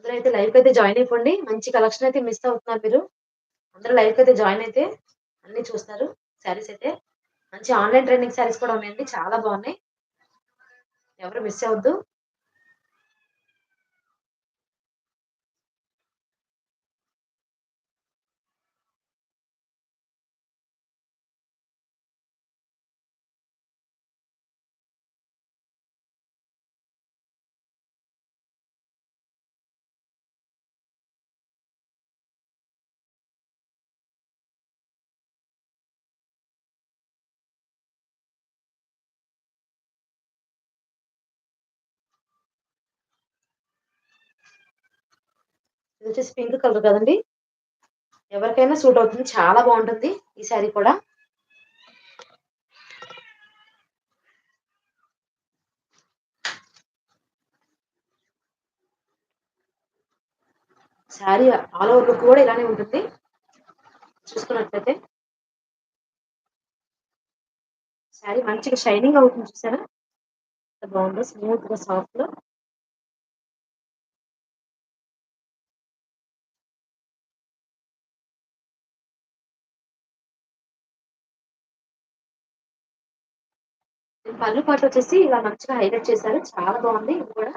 అందరూ అయితే లైవ్‌కయితే జాయిన్ అయిపోండి. మంచి కలెక్షన్ అయితే మిస్ అవుతున్నారు మీరు. అందరూ లైవ్‌కయితే జాయిన్ అయితే అన్నీ చూస్తారు. శారీస్ అయితే. మంచి ఆన్‌లైన్ ట్రెండింగ్ శారీస్ కూడా ఉన్నాయండి. చాలా బావున్నాయి. ఎవరు మిస్ అవ్వద్దు. ఇదొచ్చేసి పింక్ కలర్ కదండీ! ఎవరికైనా సూట్ అవుతుంది. చాలా బావుంటుంది ఈ శారీ కూడా. శారీ ఆల్ ఓవర్ లుక్ కూడా ఇలానే ఉంటుంది. చూసుకున్నట్లయితే శారీ మంచిగా షైనింగ్ అవుతుంది చూసారా? ఎంత బావుందో స్మూత్‌గా సాఫ్ట్‌గా. పళ్ళు పాటు వచ్చేసి ఇలా మంచిగా హైలైట్ చేశారు. చాలా బావుంది ఇది కూడా.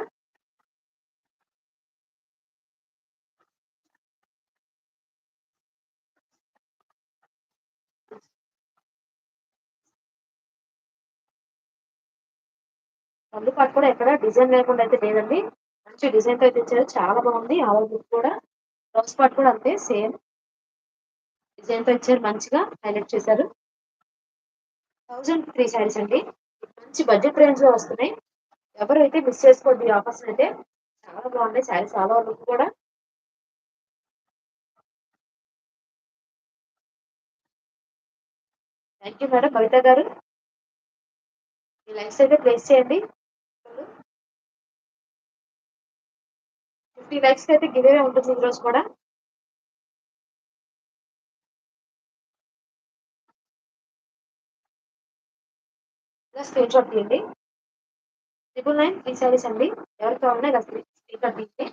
పళ్ళు పాటు కూడా ఎక్కడ డిజైన్ లేకుండా అయితే లేదండి. మంచి డిజైన్‌తో అయితే ఇచ్చారు. చాలా బావుంది. ఆల్ ఓవర్ లుక్ కూడా. బ్లౌజ్ పార్ట్ కూడా అంతే సేమ్ డిజైన్‌తో ఇచ్చారు. మంచిగా హైలైట్ చేశారు. 1003 శారీస్ అండి. మంచి బడ్జెట్ రేంజ్‌లో వస్తున్నాయి. ఎవరైతే మిస్ చేసుకోవద్దు ఈ ఆఫర్స్‌నైతే. చాలా బాగున్నాయి శారీస్ ఆల్ ఓవర్ లుక్ కూడా. థాంక్ యూ మేడం బబిత గారు. మీ లైక్స్ అయితే ప్లేస్ చేయండి. 50 లైక్స్‌కైతే గివ్ అవే ఉంటుంది ఈరోజు కూడా. ఇలా స్క్రీన్ షాట్ తీయండి. 999 ఫ్రీ శారీస్ అండి. ఎవరికి కావాలన్నా ఇలా స్క్రీన్ షాట్ తీయండి.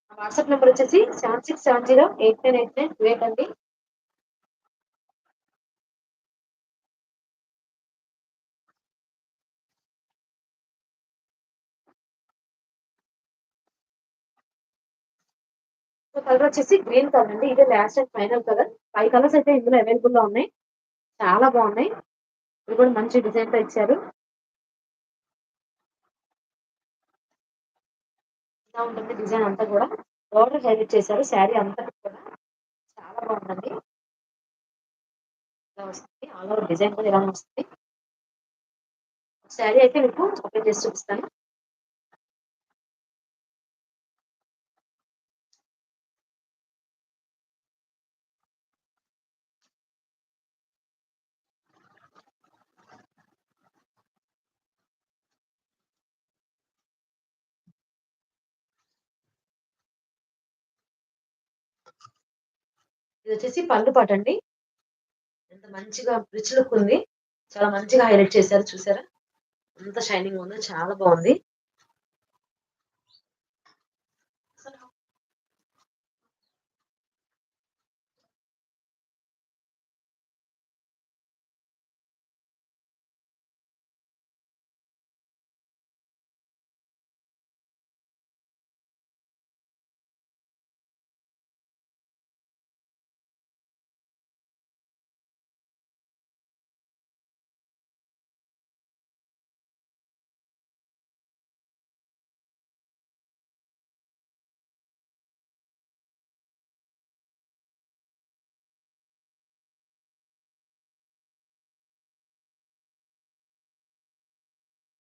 నా వాట్సాప్ నంబర్ వచ్చేసి 7670898928 అండి. సో కలర్ వచ్చేసి గ్రీన్ కలర్ అండి. ఇదే last and final colour. 5 colours అయితే ఇందులో అవైలబుల్‌లో ఉన్నాయి. చాలా బాగున్నాయి. ఇది కూడా మంచి డిజైన్‌తో ఇచ్చారు. ఇలా ఉంటుంది డిజైన్ అంతా కూడా. బోర్డర్ హైలైట్ చేశారు. శారీ అంతటికి కూడా చాలా బాగుందండి. ఇలా వస్తుంది. ఆల్ ఓవర్ డిజైన్ కూడా ఇలానే వస్తుంది. శారీ అయితే మీకు ఓపెన్ చేసి చూపిస్తాను. ఇది వచ్చేసి పళ్ళు పాటండి. ఎంత మంచిగా రిచ్ లుక్ ఉంది. చాలా మంచిగా హైలైట్ చేశారు చూసారా? ఎంత షైనింగ్ ఉందో చాలా బాగుంది.